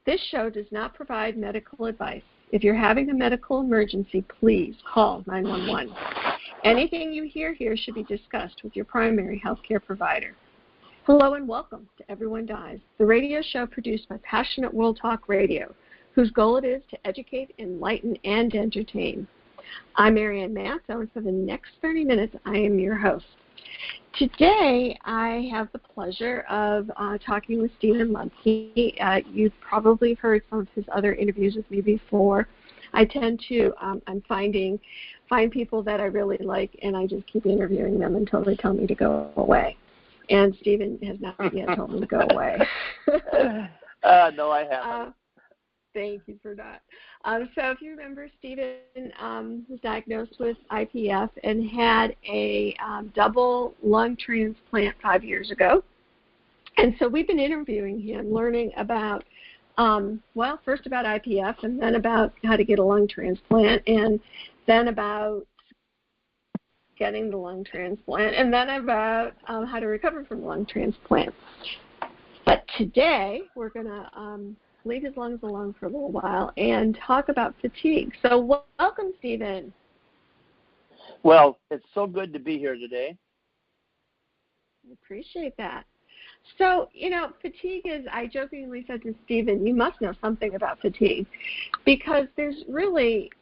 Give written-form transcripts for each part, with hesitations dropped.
This show does not provide medical advice. If you're having a medical emergency, please call 911. Anything you hear here should be discussed with your primary healthcare provider. Hello and welcome to Everyone Dies, the radio show produced by Passionate World Talk Radio, whose goal it is to educate, enlighten, and entertain. I'm Marianne Matzo, and for the next 30 minutes, I am your host. Today, I have the pleasure of talking with Steven Lemke. You've probably heard some of his other interviews with me before. I tend to, find people that I really like, and I just keep interviewing them until they tell me to go away. And Steven has not yet told me to go away. No, I haven't. Thank you for that. So if you remember, Steven was diagnosed with IPF and had a double lung transplant 5 years ago. And so we've been interviewing him, learning about, first about IPF and then about how to get a lung transplant and then about getting the lung transplant and then about how to recover from lung transplant. But today we're going to leave his lungs alone for a little while and talk about fatigue. So welcome, Steven. Well, it's so good to be here today. I appreciate that. So, fatigue is, I jokingly said to Steven, you must know something about fatigue because there's really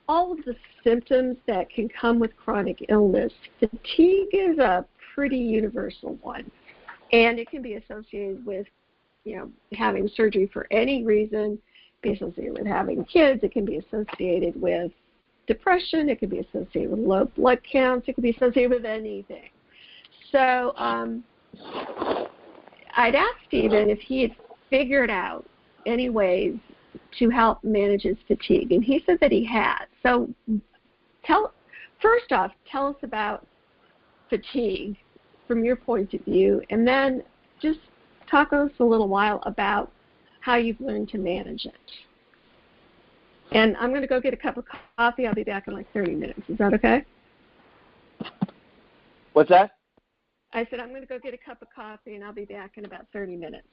all of the symptoms that can come with chronic illness. Fatigue is a pretty universal one, and it can be associated with having surgery for any reason, be associated with having kids. It can be associated with depression. It can be associated with low blood counts. It can be associated with anything. So I'd asked Steven if he had figured out any ways to help manage his fatigue, and he said that he had. So first off, tell us about fatigue from your point of view, and then just talk to us a little while about how you've learned to manage it. And I'm going to go get a cup of coffee. I'll be back in like 30 minutes. Is that okay? What's that? I said I'm going to go get a cup of coffee, and I'll be back in about 30 minutes.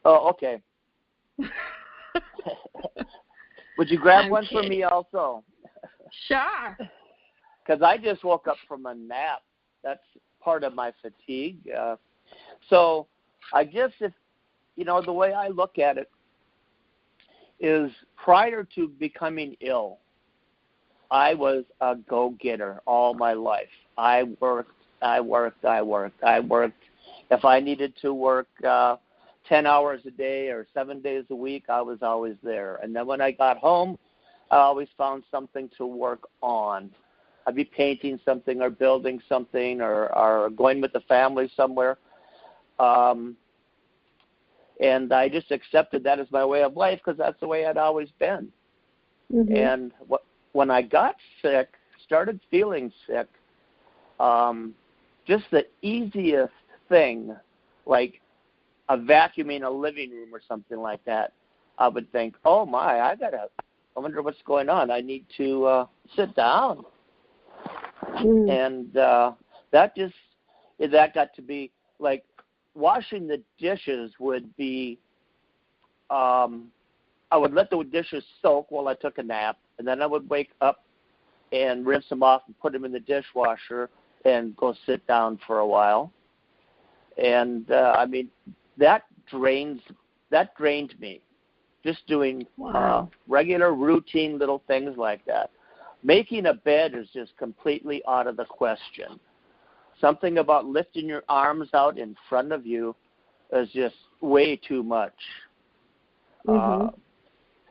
Oh, okay. Would you grab one for me also? Sure. Because I just woke up from a nap. That's part of my fatigue. So I guess if, the way I look at it is prior to becoming ill, I was a go-getter all my life. I worked. If I needed to work 10 hours a day or 7 days a week, I was always there. And then when I got home, I always found something to work on. I'd be painting something or building something or going with the family somewhere. And I just accepted that as my way of life because that's the way I'd always been. Mm-hmm. And when I got sick, started feeling sick, just the easiest thing, like vacuuming a living room or something like that, I would think, oh my, I wonder what's going on. I need to sit down. And that got to be like washing the dishes would be, I would let the dishes soak while I took a nap, and then I would wake up and rinse them off and put them in the dishwasher and go sit down for a while. And, that drained me, just doing regular routine little things like that. Making a bed is just completely out of the question. Something about lifting your arms out in front of you is just way too much. Mm-hmm.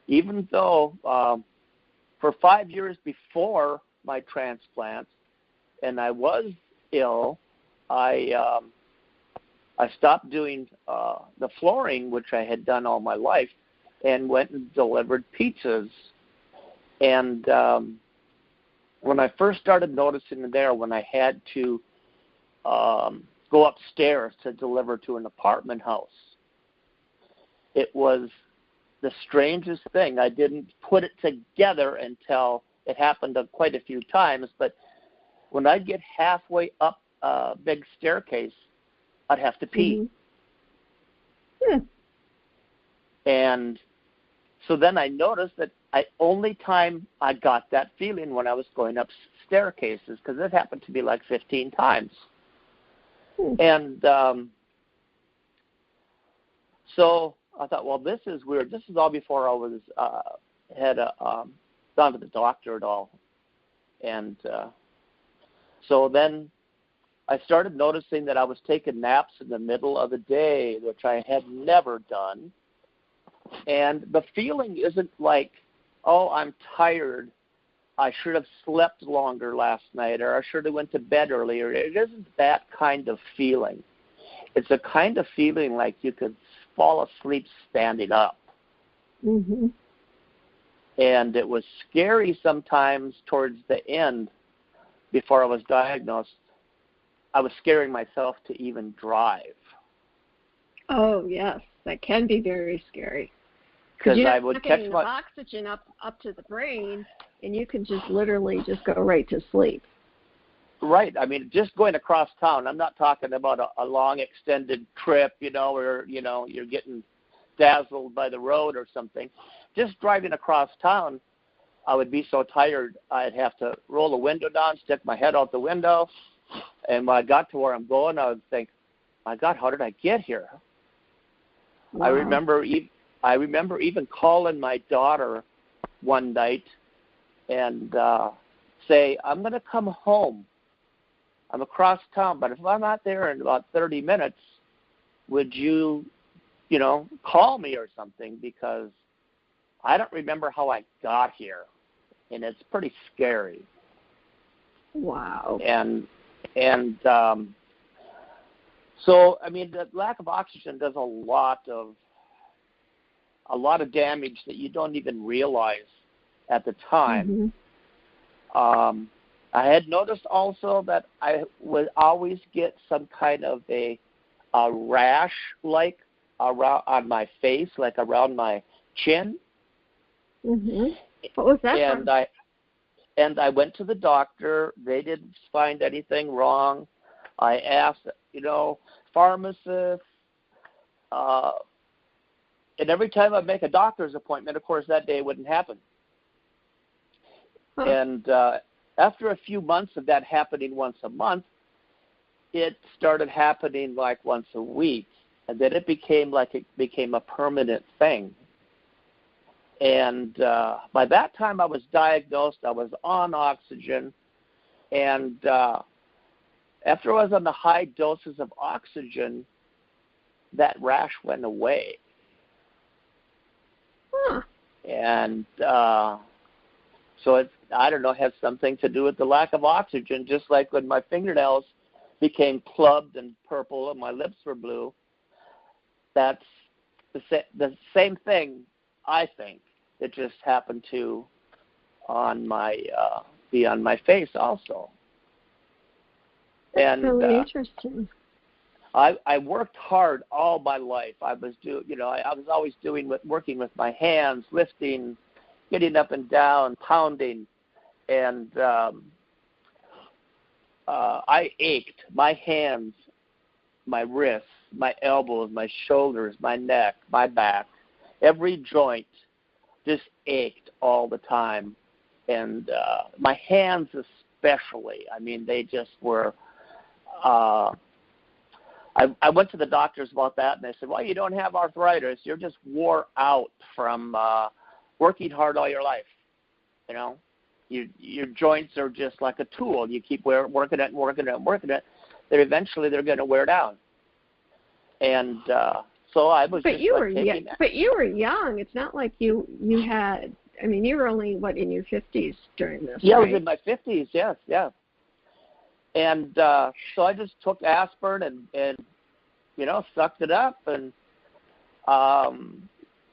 Even though for 5 years before my transplant, and I was ill, I stopped doing the flooring, which I had done all my life, and went and delivered pizzas. And when I first started noticing there, when I had to go upstairs to deliver to an apartment house, it was the strangest thing. I didn't put it together until it happened quite a few times, but when I'd get halfway up a big staircase, I'd have to pee. Mm-hmm. And so then I noticed that only time I got that feeling when I was going up staircases, because it happened to be like 15 times. And so I thought, well, this is weird. This is all before I was had gone to the doctor at all. And so then I started noticing that I was taking naps in the middle of the day, which I had never done. And the feeling isn't like, oh, I'm tired, I should have slept longer last night, or I should have went to bed earlier. It isn't that kind of feeling. It's a kind of feeling like you could fall asleep standing up. Mm-hmm. And it was scary sometimes towards the end before I was diagnosed. I was scaring myself to even drive. Oh, yes. That can be very scary. Because I would catch my oxygen up to the brain, and you can just literally just go right to sleep. Right. I mean, just going across town. I'm not talking about a long extended trip, where, you're getting dazzled by the road or something. Just driving across town, I would be so tired, I'd have to roll the window down, stick my head out the window, and when I got to where I'm going, I would think, my God, how did I get here? Wow. I remember even calling my daughter one night and say, I'm going to come home. I'm across town, but if I'm not there in about 30 minutes, would you, call me or something, because I don't remember how I got here, and it's pretty scary. Wow. And so, I mean, the lack of oxygen does a lot of damage that you don't even realize at the time. Mm-hmm. I had noticed also that I would always get some kind of a rash, like around on my face, like around my chin. Mm-hmm. What was that from? And I went to the doctor. They didn't find anything wrong. I asked, pharmacists, and every time I make a doctor's appointment, of course, that day wouldn't happen. Huh. And after a few months of that happening once a month, it started happening like once a week, and then it became a permanent thing. And by that time I was diagnosed, I was on oxygen, and after I was on the high doses of oxygen, that rash went away. Huh. And so it's, I don't know, has something to do with the lack of oxygen, just like when my fingernails became clubbed and purple and my lips were blue. That's the same thing, I think. It just happened to be on my face also. That's really interesting. I worked hard all my life. I was always working with my hands, lifting, getting up and down, pounding, and I ached. My hands, my wrists, my elbows, my shoulders, my neck, my back, every joint just ached all the time, and my hands especially. I mean, they just were. I went to the doctors about that, and they said, well, you don't have arthritis. You're just wore out from working hard all your life. Your joints are just like a tool. You keep working it, then eventually they're going to wear down. And so I was But you were young. It's not like you had, I mean, you were only, in your 50s during this, Yeah, right? I was in my 50s, yes, yeah. And so I just took aspirin and sucked it up. And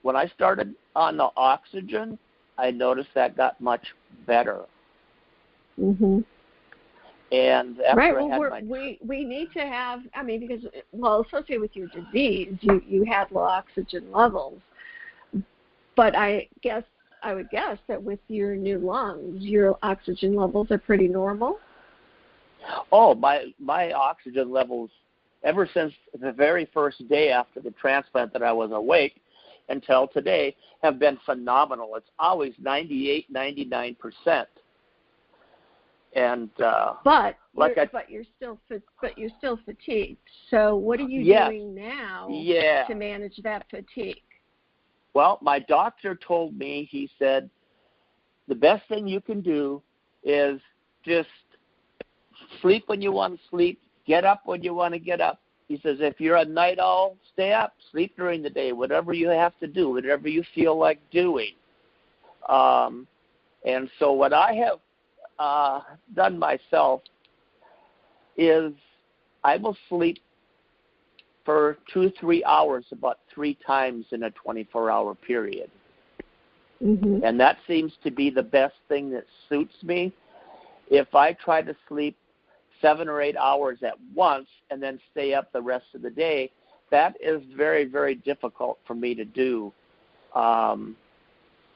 when I started on the oxygen, I noticed that got much better. Mm-hmm. And after right. I Well, had we need to have. I mean, because associated with your disease, you had low oxygen levels. But I would guess that with your new lungs, your oxygen levels are pretty normal. Oh, my oxygen levels, ever since the very first day after the transplant that I was awake, until today have been phenomenal. It's always 98, 99%. And but you're still fatigued. So what are you doing now to manage that fatigue? Well, my doctor told me, he said, the best thing you can do is just sleep when you want to sleep, get up when you want to get up. He says, if you're a night owl, stay up, sleep during the day, whatever you have to do, whatever you feel like doing. And so what I have done myself is I will sleep for 2-3 hours about 3 times in a 24-hour period. Mm-hmm. And that seems to be the best thing that suits me. If I try to sleep 7 or 8 hours at once and then stay up the rest of the day, that is very, very difficult for me to do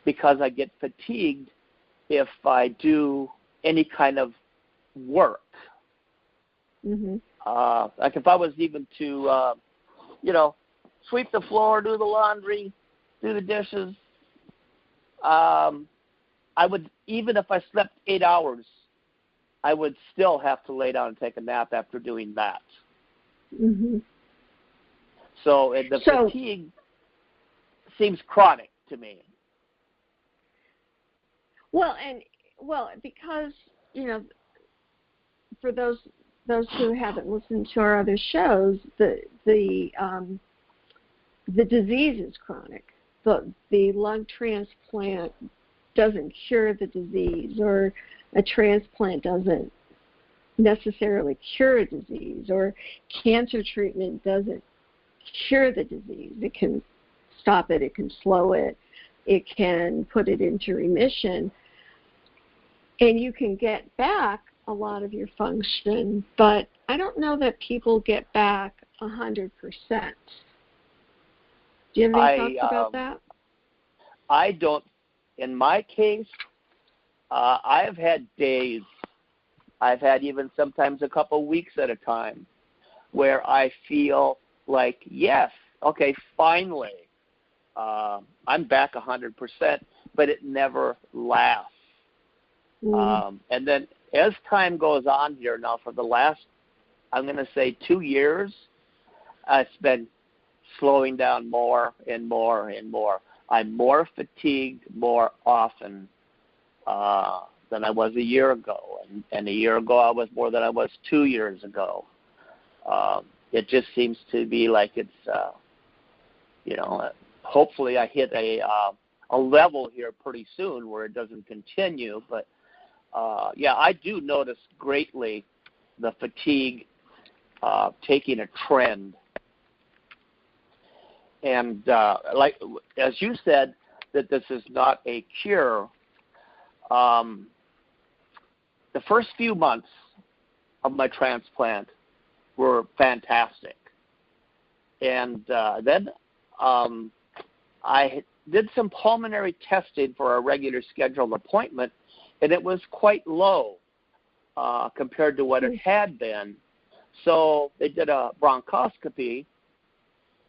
because I get fatigued if I do any kind of work. Mm-hmm. Like if I was even to, sweep the floor, do the laundry, do the dishes, I would, even if I slept 8 hours, I would still have to lay down and take a nap after doing that. Mm-hmm. So the fatigue seems chronic to me. Well, because, for those who haven't listened to our other shows, the disease is chronic. The lung transplant doesn't cure the disease, or a transplant doesn't necessarily cure a disease, or cancer treatment doesn't cure the disease. It can stop it, it can slow it, it can put it into remission, and you can get back a lot of your function, but I don't know that people get back 100%. Do you have any thoughts about that? I don't. In my case, I've had days, I've had even sometimes a couple weeks at a time where I feel like, yes, okay, finally, I'm back 100%, but it never lasts. And then as time goes on here now for the last, I'm going to say 2 years, it's been slowing down more and more and more. I'm more fatigued more often than I was a year ago. And a year ago I was more than I was 2 years ago. It just seems to be like it's, hopefully I hit a level here pretty soon where it doesn't continue. But, I do notice greatly the fatigue taking a trend. And like as you said, that this is not a cure. The first few months of my transplant were fantastic. And then I did some pulmonary testing for a regular scheduled appointment, and it was quite low compared to what it had been. So they did a bronchoscopy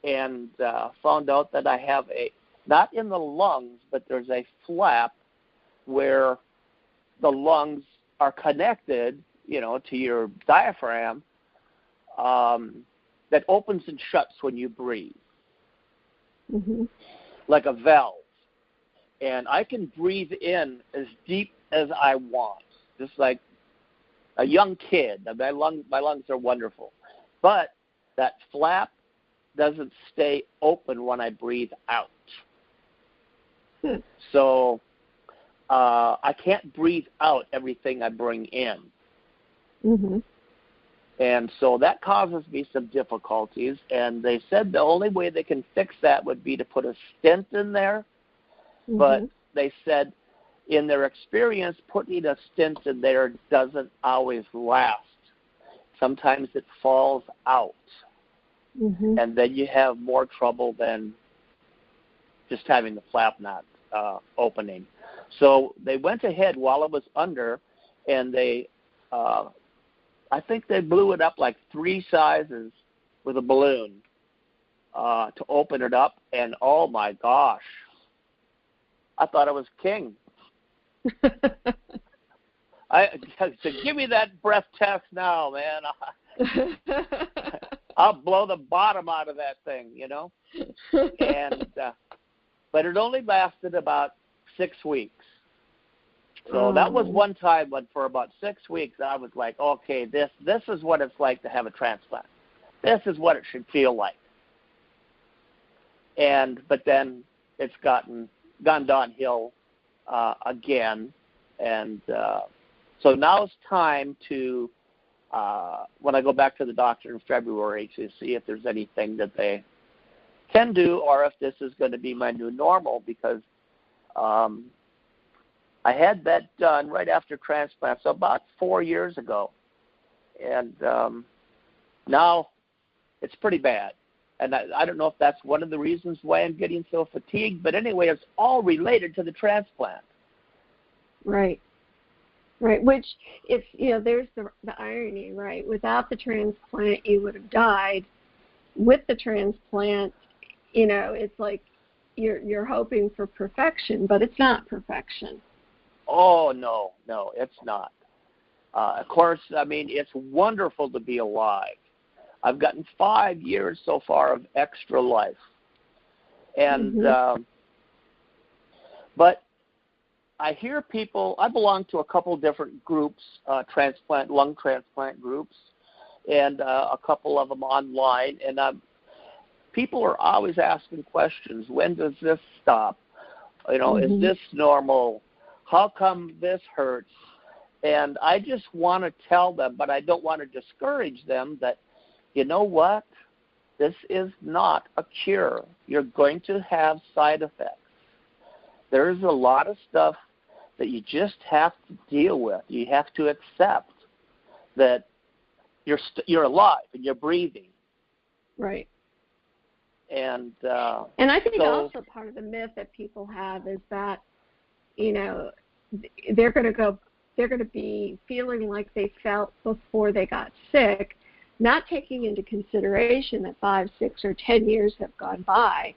and found out that I have not in the lungs, but there's a flap where the lungs are connected, to your diaphragm, that opens and shuts when you breathe, like a valve. And I can breathe in as deep as I want, just like a young kid. My lungs are wonderful. But that flap doesn't stay open when I breathe out. So I can't breathe out everything I bring in. And so that causes me some difficulties. And they said the only way they can fix that would be to put a stent in there. But they said in their experience, putting a stent in there doesn't always last. Sometimes it falls out. And then you have more trouble than just having the flap not opening. So they went ahead while it was under, and they, I think they blew it up like 3 sizes with a balloon. to open it up, and oh my gosh, I thought I was king. So give me that breath test now, man. I'll blow the bottom out of that thing, you know. And but it only lasted about 6 weeks. So that was one time when for about 6 weeks I was like, okay, this is what it's like to have a transplant. This is what it should feel like. But then it's gone downhill again, and so now it's time to when I go back to the doctor in February to see if there's anything that they can do or if this is going to be my new normal, because I had that done right after transplant, so about 4 years ago, and now it's pretty bad. And I don't know if that's one of the reasons why I'm getting so fatigued, but anyway, it's all related to the transplant. Right. Right, which if, there's the irony, right? Without the transplant, you would have died. With the transplant, it's like you're hoping for perfection, but it's not perfection. Oh, no, it's not. Of course, I mean, it's wonderful to be alive. I've gotten 5 years so far of extra life. And, but I hear people, I belong to a couple different groups, lung transplant groups, and a couple of them online, and people are always asking questions. When does this stop? Is this normal? How come this hurts? And I just want to tell them, but I don't want to discourage them, that, you know what? This is not a cure. You're going to have side effects. There's a lot of stuff that you just have to deal with. You have to accept that you're alive and you're breathing. Right. And I think also part of the myth that people have is that, they're going to be feeling like they felt before they got sick, not taking into consideration that 5, 6, or 10 years have gone by.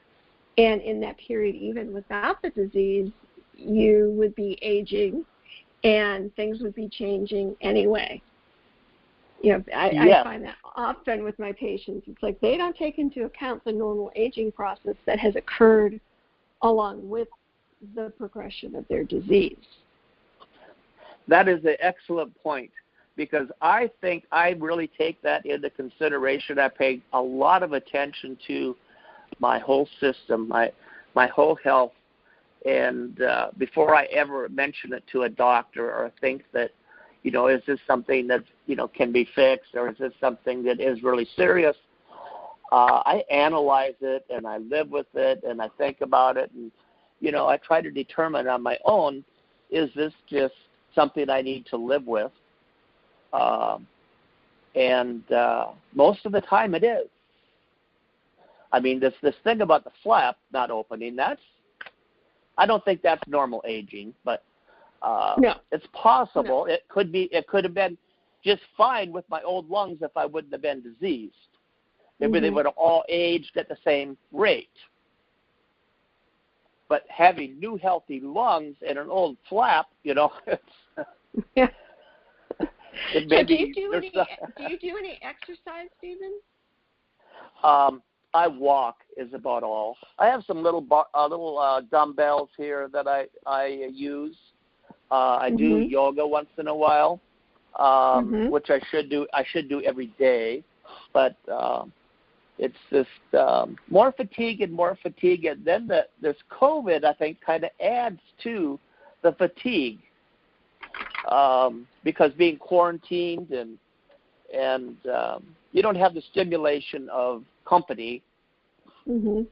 And in that period, even without the disease, you would be aging and things would be changing anyway. I find that often with my patients. It's like they don't take into account the normal aging process that has occurred along with the progression of their disease. That is an excellent point, because I think I really take that into consideration. I pay a lot of attention to my whole system, my whole health, and before I ever mention it to a doctor or think that, is this something that, can be fixed, or is this something that is really serious, I analyze it and I live with it and I think about it, and, I try to determine on my own, is this just something I need to live with? And most of the time it is. I mean, this thing about the flap not opening, I don't think that's normal aging, but no. It's possible. No. It could have been just fine with my old lungs if I wouldn't have been diseased. Maybe they would have all aged at the same rate. But having new healthy lungs and an old flap, it's yeah. So do you do any exercise, Steven? I walk is about all. I have some little dumbbells here that I use. I do yoga once in a while, which I should do. I should do every day, but it's just more fatigue, and then this COVID, I think, kind of adds to the fatigue, because being quarantined and you don't have the stimulation of company, and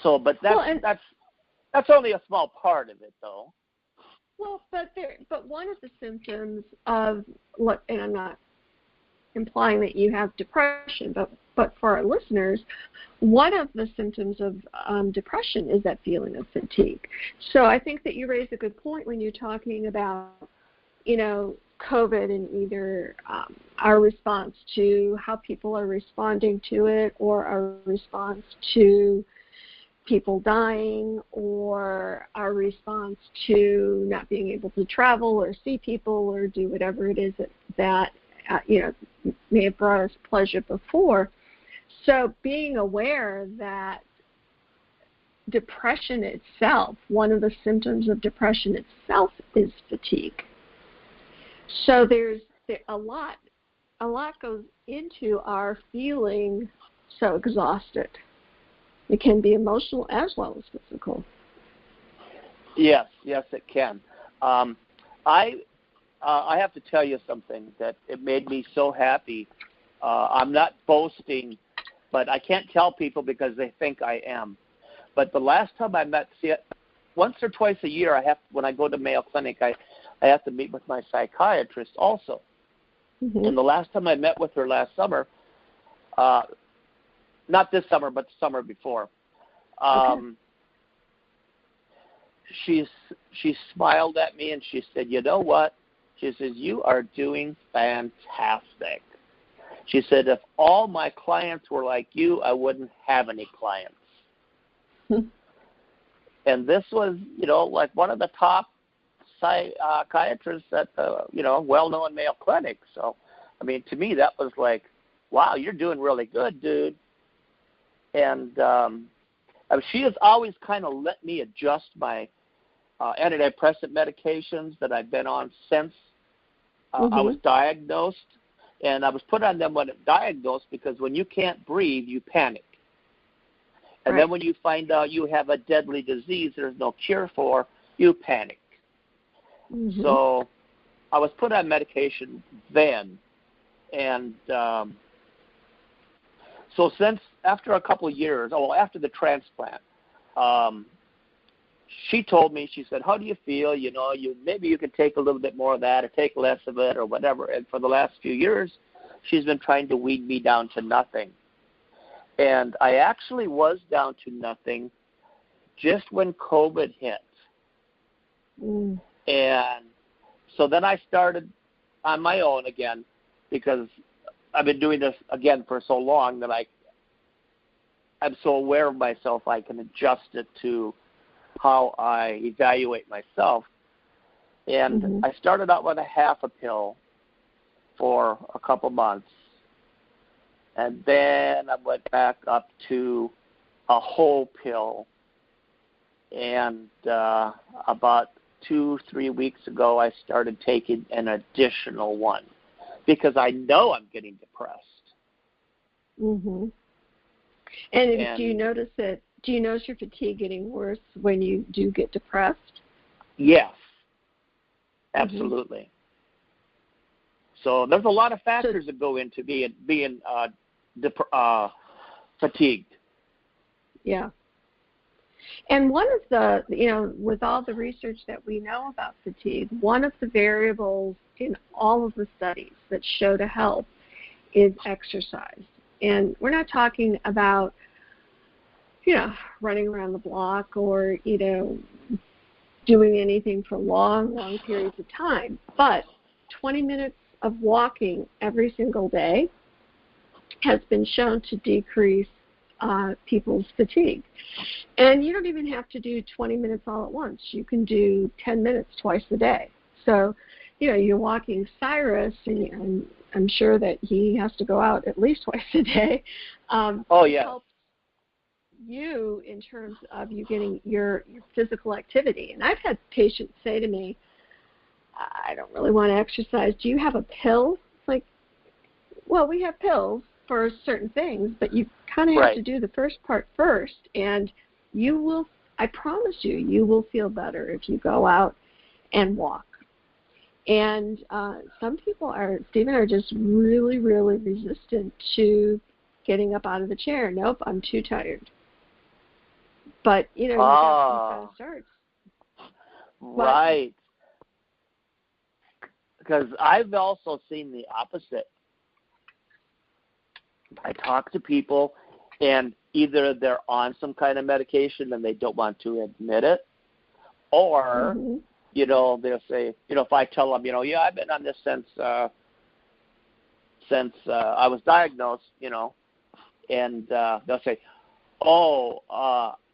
so, but that's only a small part of it, though. Well, but one of the symptoms of and I'm not implying that you have depression, but for our listeners, one of the symptoms of depression is that feeling of fatigue. So I think that you raised a good point when you're talking about, COVID and either our response to how people are responding to it, or our response to people dying, or our response to not being able to travel or see people or do whatever it is that may have brought us pleasure before. So being aware that depression itself, one of the symptoms of depression itself is fatigue. So there's a lot goes into our feeling so exhausted. It can be emotional as well as physical. Yes, it can. I have to tell you something that it made me so happy. I'm not boasting, but I can't tell people because they think I am. But the last time I met, once or twice a year, when I go to Mayo Clinic, I have to meet with my psychiatrist also. Mm-hmm. And the last time I met with her last summer, not this summer, but the summer before, she smiled at me and she said, "You know what?" She says, "You are doing fantastic." She said, "If all my clients were like you, I wouldn't have any clients." And this was, like one of the top psychiatrists at the, well-known Mayo Clinic. So, I mean, to me, that was like, wow, you're doing really good, dude. And she has always kind of let me adjust my antidepressant medications that I've been on since I was diagnosed. And I was put on them when diagnosed because when you can't breathe, you panic. And then when you find out you have a deadly disease there's no cure for, you panic. Mm-hmm. So I was put on medication then. And so since after a couple of years, after the transplant, she told me, she said, "How do you feel? Maybe you could take a little bit more of that or take less of it or whatever." And for the last few years, she's been trying to weed me down to nothing. And I actually was down to nothing just when COVID hit. Mm. And so then I started on my own again because I've been doing this again for so long that I'm so aware of myself I can adjust it to how I evaluate myself. And I started out with a half a pill for a couple months. And then I went back up to a whole pill. And about 2-3 weeks ago, I started taking an additional one because I know I'm getting depressed. Mm-hmm. And do you notice your fatigue getting worse when you do get depressed? Yes, absolutely. So there's a lot of factors that go into being fatigued. Yeah. And one of the, with all the research that we know about fatigue, one of the variables in all of the studies that show to help is exercise. And we're not talking about, running around the block or, doing anything for long periods of time. But 20 minutes of walking every single day has been shown to decrease people's fatigue. And you don't even have to do 20 minutes all at once. You can do 10 minutes twice a day. So, you're walking Cyrus, and I'm sure that he has to go out at least twice a day. It helps you in terms of you getting your physical activity. And I've had patients say to me, "I don't really want to exercise. Do you have a pill?" It's like, well, we have pills for certain things, but you kind of have to do the first part first, and I promise you will feel better if you go out and walk. And some people Steven, are just really, really resistant to getting up out of the chair. Nope, I'm too tired. But, you got to start. Right. Because I've also seen the opposite. I talk to people, and either they're on some kind of medication and they don't want to admit it, or, they'll say, if I tell them, yeah, I've been on this since I was diagnosed, and they'll say, oh,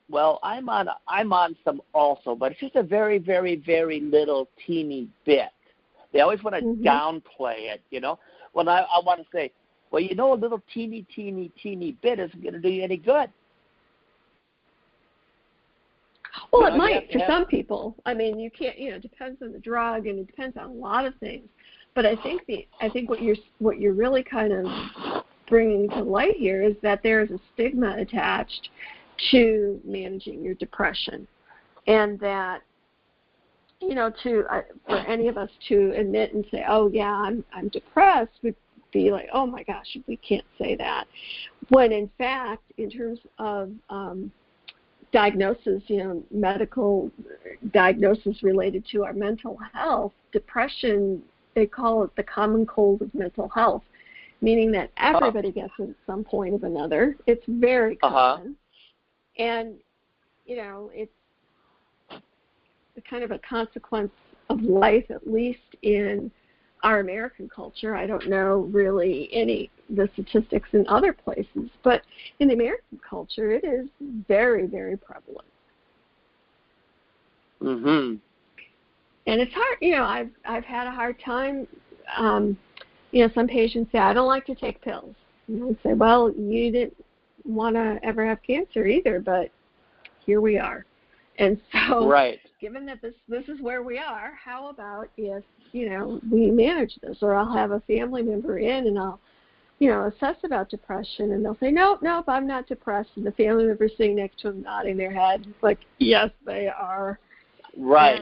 well, I'm on some also, but it's just a very, very, very little teeny bit. They always want to downplay it, When I want to say, well, a little teeny, teeny, teeny bit isn't going to do you any good. Well, it might for some people. I mean, you can't. It depends on the drug, and it depends on a lot of things. But I think what you're really kind of bringing to light here is that there is a stigma attached to managing your depression, and that for any of us to admit and say, oh yeah, I'm depressed, would be like, oh my gosh, we can't say that. When in fact, in terms of diagnosis, medical diagnosis related to our mental health, depression, they call it the common cold of mental health, meaning that everybody gets it at some point or another. It's very common. And, it's kind of a consequence of life, at least in our American culture. I don't know really the statistics in other places, but in the American culture, it is very, very prevalent. Mhm. And it's hard. I've had a hard time. Some patients say, I don't like to take pills. And I say, well, you didn't want to ever have cancer either, but here we are. And so, given that this is where we are, how about if we manage this, or I'll have a family member in and I'll assess about depression, and they'll say, nope, I'm not depressed, and the family member sitting next to them nodding their head like, yes, they are. Right.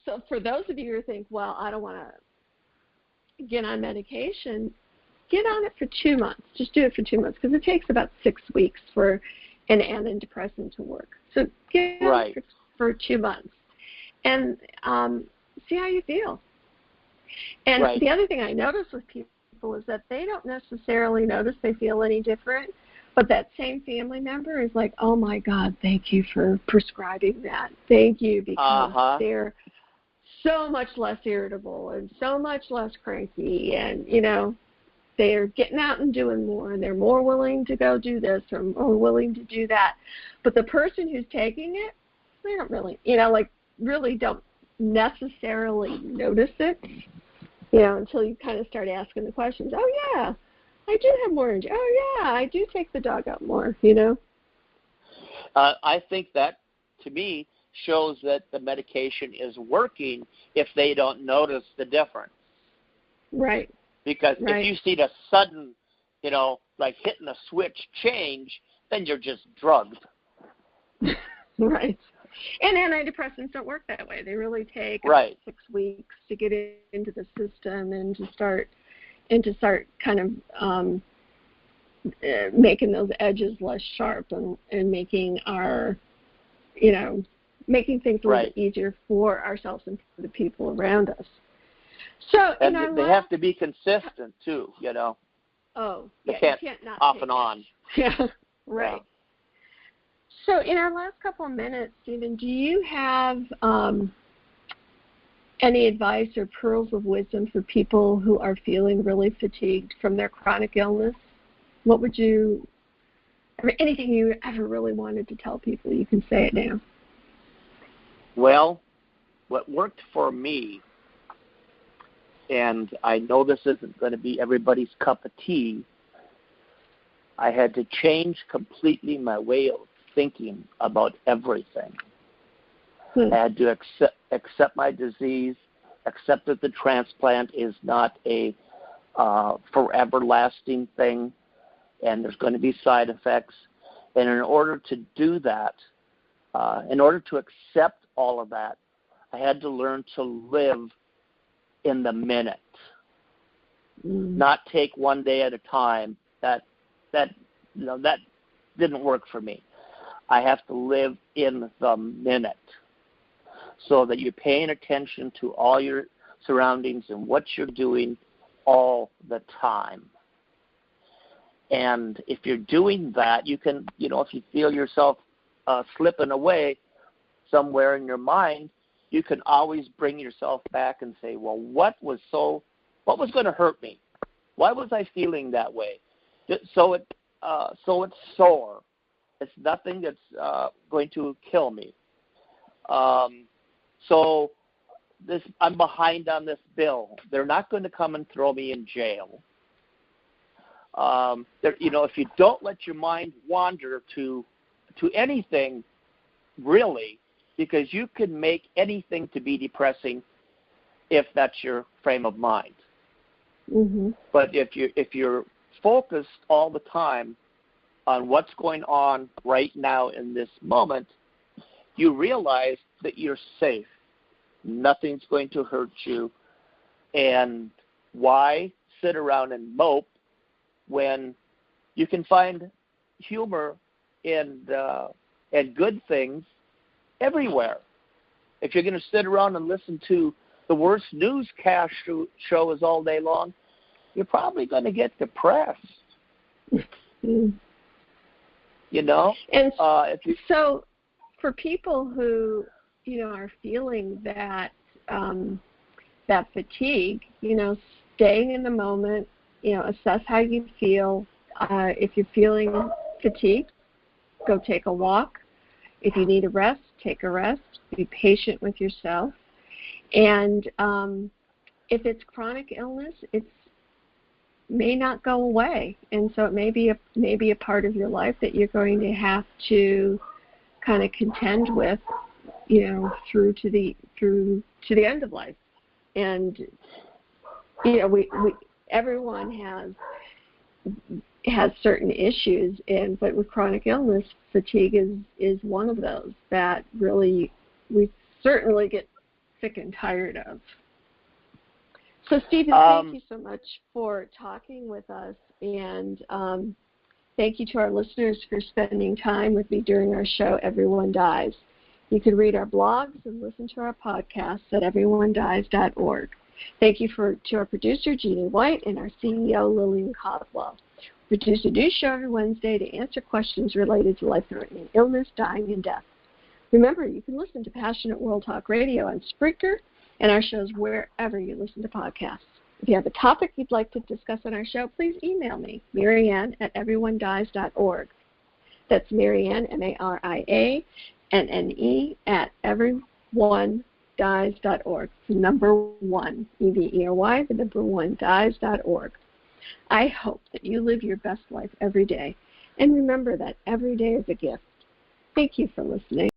So for those of you who think, well, I don't want to get on medication, get on it for 2 months. Just do it for 2 months, because it takes about 6 weeks for an antidepressant to work. So get on it for 2 months and see how you feel. And the other thing I notice with people is that they don't necessarily notice they feel any different, but that same family member is like, oh my God, thank you for prescribing that. Thank you, because they're so much less irritable and so much less cranky, and they're getting out and doing more, and they're more willing to go do this or more willing to do that. But the person who's taking it, they don't really, really don't necessarily notice it, until you kind of start asking the questions. Oh yeah, I do have more energy. Oh yeah, I do take the dog out more, I think that, to me, shows that the medication is working if they don't notice the difference. Right. Because if you see the sudden, like hitting a switch change, then you're just drugged. Right. And antidepressants don't work that way. They really take about 6 weeks to get into the system and to start kind of making those edges less sharp and making our, making things a little bit easier for ourselves and for the people around us. So, and they have to be consistent too, Oh, they you can't not off and on. Yeah, right. Yeah. So in our last couple of minutes, Steven, do you have any advice or pearls of wisdom for people who are feeling really fatigued from their chronic illness? What would you, anything you ever really wanted to tell people, you can say it now. Well, what worked for me, and I know this isn't going to be everybody's cup of tea, I had to change completely my way of thinking about everything. I had to accept my disease, accept that the transplant is not a forever lasting thing, and there's going to be side effects. And in order to do that, in order to accept all of that, I had to learn to live in the minute, not take one day at a time. That didn't work for me. I have to live in the minute, so that you're paying attention to all your surroundings and what you're doing all the time. And if you're doing that, you can, if you feel yourself slipping away somewhere in your mind, you can always bring yourself back and say, well, what was going to hurt me? Why was I feeling that way? So it's sore. It's nothing that's going to kill me. So I'm behind on this bill. They're not going to come and throw me in jail. If you don't let your mind wander to anything, really, because you can make anything to be depressing if that's your frame of mind. Mm-hmm. But if you're focused all the time on what's going on right now in this moment, you realize that you're safe. Nothing's going to hurt you. And why sit around and mope when you can find humor and good things everywhere? If you're going to sit around and listen to the worst newscast shows all day long, you're probably going to get depressed. Mm. You know? And so for people who, are feeling that that fatigue, staying in the moment, assess how you feel. If you're feeling fatigued, go take a walk. If you need a rest, take a rest. Be patient with yourself. And if it's chronic illness, it may not go away, and so it may be a part of your life that you're going to have to kind of contend with, through to the end of life. And everyone has certain issues, but with chronic illness, fatigue is one of those that really we certainly get sick and tired of. So, Steven, thank you so much for talking with us, and thank you to our listeners for spending time with me during our show, Everyone Dies. You can read our blogs and listen to our podcasts at everyonedies.org. Thank you to our producer, Jeannie White, and our CEO, Lillian Caldwell. We produce a new show every Wednesday to answer questions related to life-threatening illness, dying, and death. Remember, you can listen to Passionate World Talk Radio on Spreaker and our shows wherever you listen to podcasts. If you have a topic you'd like to discuss on our show, please email me, Marianne at everyonedies.org. That's Marianne, MARIANNE, at everyonedies.org. The number 1, EVERY, the number 1, dies.org. I hope that you live your best life every day. And remember that every day is a gift. Thank you for listening.